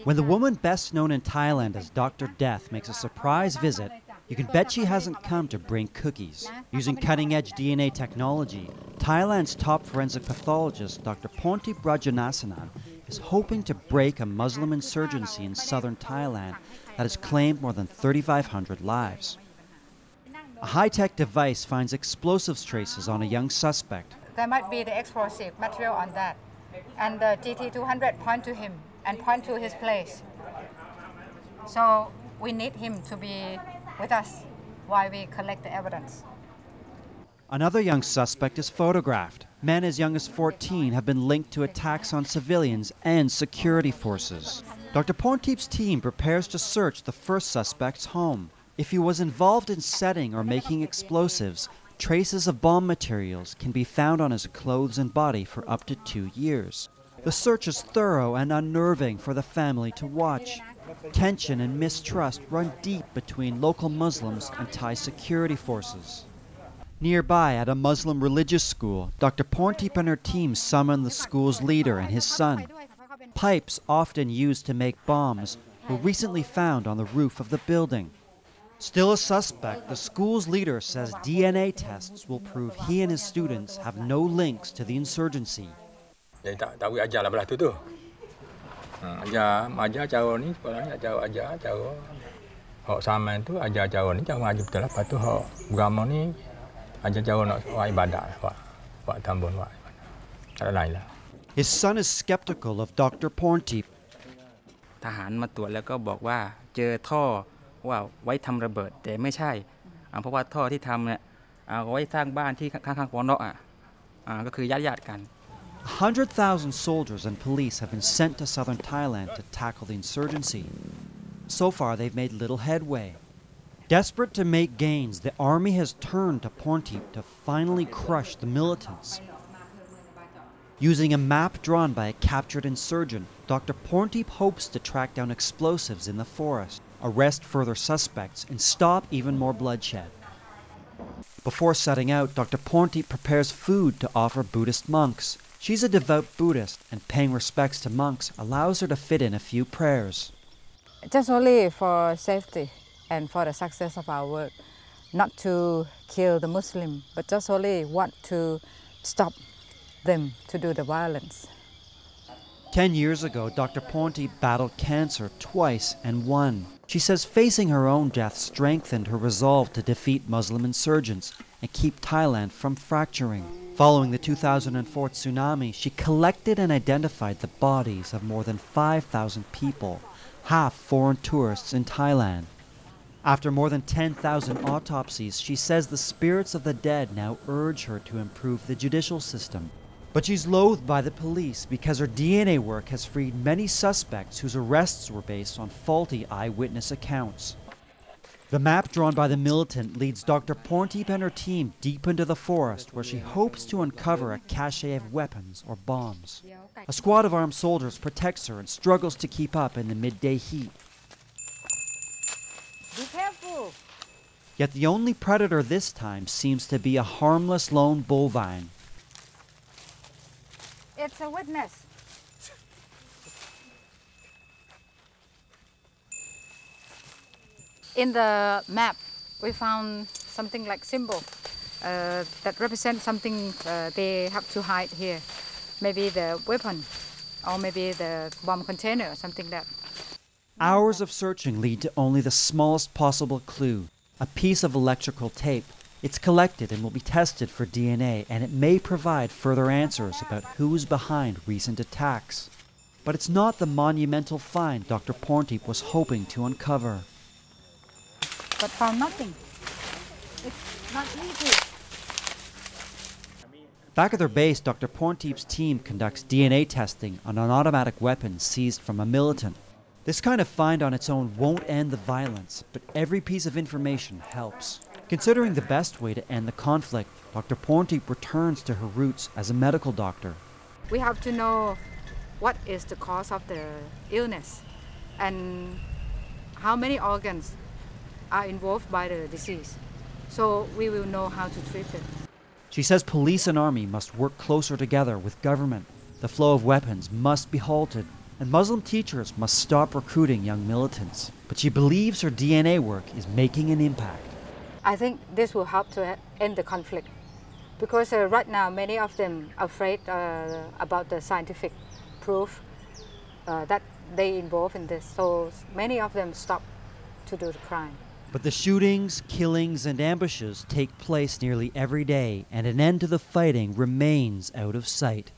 When the woman best known in Thailand as Dr. Death makes a surprise visit, you can bet she hasn't come to bring cookies. Using cutting-edge DNA technology, Thailand's top forensic pathologist, Dr. Pontip Rajanasanan, is hoping to break a Muslim insurgency in southern Thailand that has claimed more than 3,500 lives. A high-tech device finds explosives traces on a young suspect. There might be the explosive material on that, and the GT200 point to him and point to his place. So we need him to be with us while we collect the evidence. Another young suspect is photographed. Men as young as 14 have been linked to attacks on civilians and security forces. Dr. Pontip's team prepares to search the first suspect's home. If he was involved in setting or making explosives, traces of bomb materials can be found on his clothes and body for up to 2 years. The search is thorough and unnerving for the family to watch. Tension and mistrust run deep between local Muslims and Thai security forces. Nearby, at a Muslim religious school, Dr. Pontip and her team summon the school's leader and his son. Pipes often used to make bombs were recently found on the roof of the building. Still a suspect, the school's leader says DNA tests will prove he and his students have no links to the insurgency. Tahu ajar lah belah tu. Ajar cara ni, sekolah ni ajar cara. Hak saman tu ajar cara ni, cara ngaji betul lah. Lepas tu hak agama ni ajar cara nak buat ibadat, buat tambun, buat ibadat. Ada lain lah. His son is skeptical of Dr. Pontip. ทหารมาตรวจแล้วก็บอกว่าเจอท่อว่าไว้ทำระเบิดแต่ไม่ใช่เพราะว่าท่อที่ทำเนี่ยเอาไว้สร้างบ้านที่ข้างๆปอนด์ก็คือญาติๆกัน 100,000 soldiers and police have been sent to southern Thailand to tackle the insurgency. So far, they've made little headway. Desperate to make gains, the army has turned to Pontip to finally crush the militants. Using a map drawn by a captured insurgent, Dr. Pontip hopes to track down explosives in the forest, arrest further suspects, and stop even more bloodshed. Before setting out, Dr. Pontip prepares food to offer Buddhist monks. She's a devout Buddhist, and paying respects to monks allows her to fit in a few prayers. Just only for safety and for the success of our work, not to kill the Muslim, but just only want to stop them to do the violence. 10 years ago, Dr. Pontip battled cancer twice and won. She says facing her own death strengthened her resolve to defeat Muslim insurgents and keep Thailand from fracturing. Following the 2004 tsunami, she collected and identified the bodies of more than 5,000 people, half foreign tourists in Thailand. After more than 10,000 autopsies, she says the spirits of the dead now urge her to improve the judicial system. But she's loathed by the police because her DNA work has freed many suspects whose arrests were based on faulty eyewitness accounts. The map drawn by the militant leads Dr. Pontip and her team deep into the forest where she hopes to uncover a cache of weapons or bombs. A squad of armed soldiers protects her and struggles to keep up in the midday heat. Be careful! Yet the only predator this time seems to be a harmless lone bovine. It's a witness. In the map, we found something like symbol that represents something they have to hide here. Maybe the weapon, or maybe the bomb container, or something like that. Hours of searching lead to only the smallest possible clue, a piece of electrical tape. It's collected and will be tested for DNA, and it may provide further answers about who's behind recent attacks. But it's not the monumental find Dr. Pontip was hoping to uncover. But found nothing. It's not easy. Back at their base, Dr. Pontip's team conducts DNA testing on an automatic weapon seized from a militant. This kind of find on its own won't end the violence, but every piece of information helps. Considering the best way to end the conflict, Dr. Pontip returns to her roots as a medical doctor. We have to know what is the cause of the illness and how many organs are involved by the disease, so we will know how to treat it. She says police and army must work closer together with government. The flow of weapons must be halted, and Muslim teachers must stop recruiting young militants. But she believes her DNA work is making an impact. I think this will help to end the conflict because right now many of them are afraid about the scientific proof that they involved in this. So many of them stop to do the crime. But the shootings, killings, and ambushes take place nearly every day, and an end to the fighting remains out of sight.